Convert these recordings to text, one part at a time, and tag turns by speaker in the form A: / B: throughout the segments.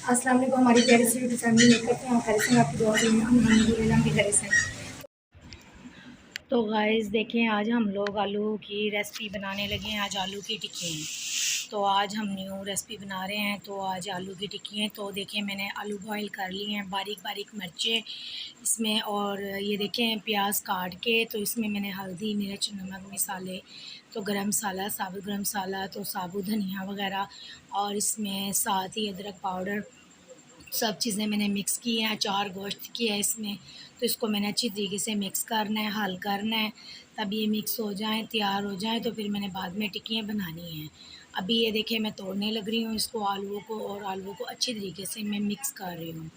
A: अस्सलाम वालेकुम हमारी प्यारी सी यूट्यूब फैमिली में करते हैं खैर से आपकी दुआ से अल्हम्दुलिल्लाह की खैर से। तो गाइस देखें आज हम लोग आलू की रेसिपी बनाने लगे हैं। आज आलू की टिक्की हैं, तो आज हम न्यू रेसिपी बना रहे हैं। तो आज आलू की टिक्की हैं। तो देखें मैंने आलू बॉईल कर लिए हैं, बारीक बारीक मिर्चें इसमें, और ये देखें प्याज काट के, तो इसमें मैंने हल्दी मिर्च नमक मसाले, तो गरम मसाला, साबुत गरम मसाला, तो साबुत धनिया वगैरह, और इसमें साथ ही अदरक पाउडर, सब चीज़ें मैंने मिक्स की हैं। अचार गोश्त की है इसमें, तो इसको मैंने अच्छी तरीके से मिक्स करना है, हल करना है। तब ये मिक्स हो जाएं, तैयार हो जाएं, तो फिर मैंने बाद में टिक्कियाँ बनानी हैं। अभी ये देखिए मैं तोड़ने लग रही हूँ इसको, आलूओं को, और आलूओं को अच्छी तरीके से मैं मिक्स कर रही हूँ,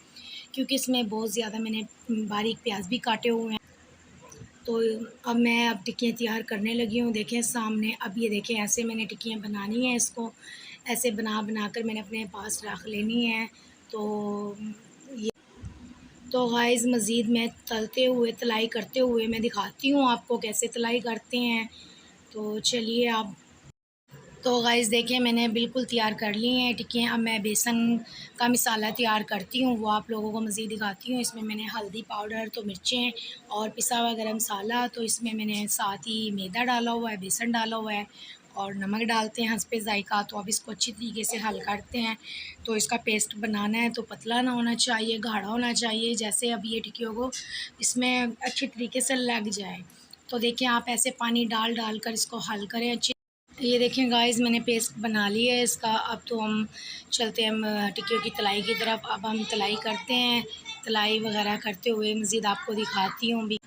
A: क्योंकि इसमें बहुत ज़्यादा मैंने बारीक प्याज भी काटे हुए हैं। तो अब मैं टिक्कियाँ तैयार करने लगी हूँ। देखें सामने, अब ये देखें ऐसे मैंने टिक्कियाँ बनानी है। इसको ऐसे बना बना कर मैंने अपने पास रख लेनी है। तो ये तो गाइस मज़ीद मैं तलते हुए, तलाई करते हुए मैं दिखाती हूँ आपको कैसे तलाई करते हैं। तो चलिए आप, तो गाइस देखिए मैंने बिल्कुल तैयार कर ली हैं टिक्कियाँ। अब मैं बेसन का मसाला तैयार करती हूँ, वो आप लोगों को मज़ीद दिखाती हूँ। इसमें मैंने हल्दी पाउडर, तो मिर्चें और पिसा हुआ गरम मसाला, तो इसमें मैंने साथ ही मैदा डाला हुआ है, बेसन डाला हुआ है, और नमक डालते हैं हंसपे ज़ायक़ा। तो अब इसको अच्छी तरीके से हल करते हैं। तो इसका पेस्ट बनाना है, तो पतला ना होना चाहिए, गाढ़ा होना चाहिए, जैसे अब ये टिक्कियों को इसमें अच्छी तरीके से लग जाए। तो देखिए आप ऐसे पानी डाल डाल कर इसको हल करें अच्छी। ये देखें गाइस मैंने पेस्ट बना लिया है इसका। अब तो हम चलते हैं टिक्कियों की तलाई की तरफ। अब हम तलाई करते हैं, तलाई वगैरह करते हुए मज़ीद आपको दिखाती हूँ भी।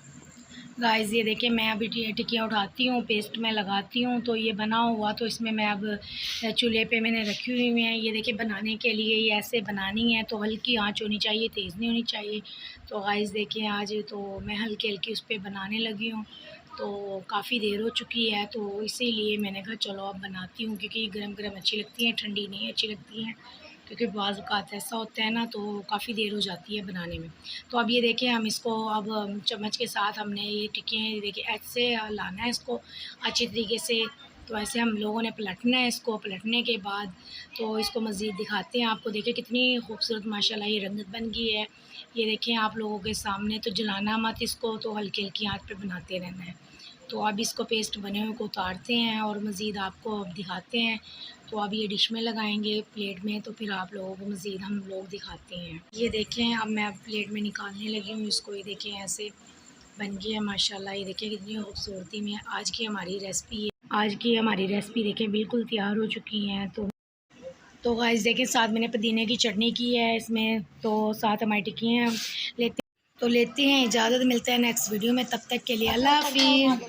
A: गाइस ये देखिए मैं अभी टिक्कियाँ उठाती हूँ, पेस्ट में लगाती हूँ, तो ये बना हुआ, तो इसमें मैं अब चूल्हे पे मैंने रखी हुई हैं। ये देखिए बनाने के लिए ये ऐसे बनानी है, तो हल्की आंच होनी चाहिए, तेज़ नहीं होनी चाहिए। तो गाइस देखिए आज तो मैं हल्की हल्की उस पर बनाने लगी हूँ। तो काफ़ी देर हो चुकी है, तो इसीलिए मैंने कहा चलो अब बनाती हूँ, क्योंकि गरम गरम अच्छी लगती हैं, ठंडी नहीं अच्छी लगती हैं, क्योंकि बाज़ औक़ात ऐसा होता है ना, तो काफ़ी देर हो जाती है बनाने में। तो अब ये देखिए हम इसको अब चम्मच के साथ हमने ये टिक्कियाँ देखिए ऐसे लाना है इसको अच्छी तरीके से। तो ऐसे हम लोगों ने पलटना है इसको, पलटने के बाद तो इसको मज़ीद दिखाते हैं आपको। देखिए कितनी खूबसूरत माशाल्लाह ये रंगत बन गई है। ये देखें आप लोगों के सामने, तो जलाना मत इसको, तो हल्की हल्की आँच पे बनाते रहना है। तो अब इसको पेस्ट बने हुए को उतारते हैं और मज़ीद आपको अब दिखाते हैं। तो अब ये डिश में लगाएंगे प्लेट में, तो फिर आप लोगों को मज़ीद हम लोग दिखाते हैं। ये देखें अब मैं प्लेट में निकालने लगी हूँ इसको। ये देखें ऐसे बन गई है माशाल्लाह। ये देखें कितनी खूबसूरती में आज की हमारी रेसिपी है। आज की हमारी रेसिपी देखें बिल्कुल तैयार हो चुकी हैं। तो गाइस देखें साथ मैंने पुदीने की चटनी की है इसमें, तो साथ हमारी टिक्कियाँ लेते हैं इजाज़त। मिलते हैं नेक्स्ट वीडियो में, तब तक के लिए अल्लाह हाफ़िज़।